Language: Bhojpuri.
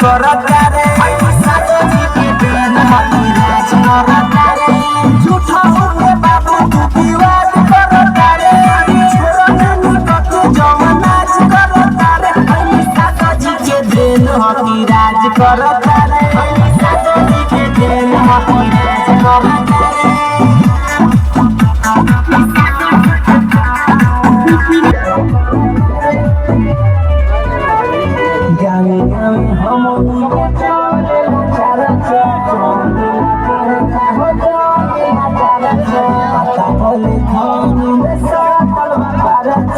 करता रे सातो जी के देन हकी राज करता रे झूठा होके बाबू तू विवाद करता रे छोरा नानी कतू जवनाज करता रे सातो जी के देन हकी राज करता रे सातो जी के देन हकी राज करता रे गावे गावे हम उनके चले चारा चले हो जाए चारा पता बोले खाने में सातल भारत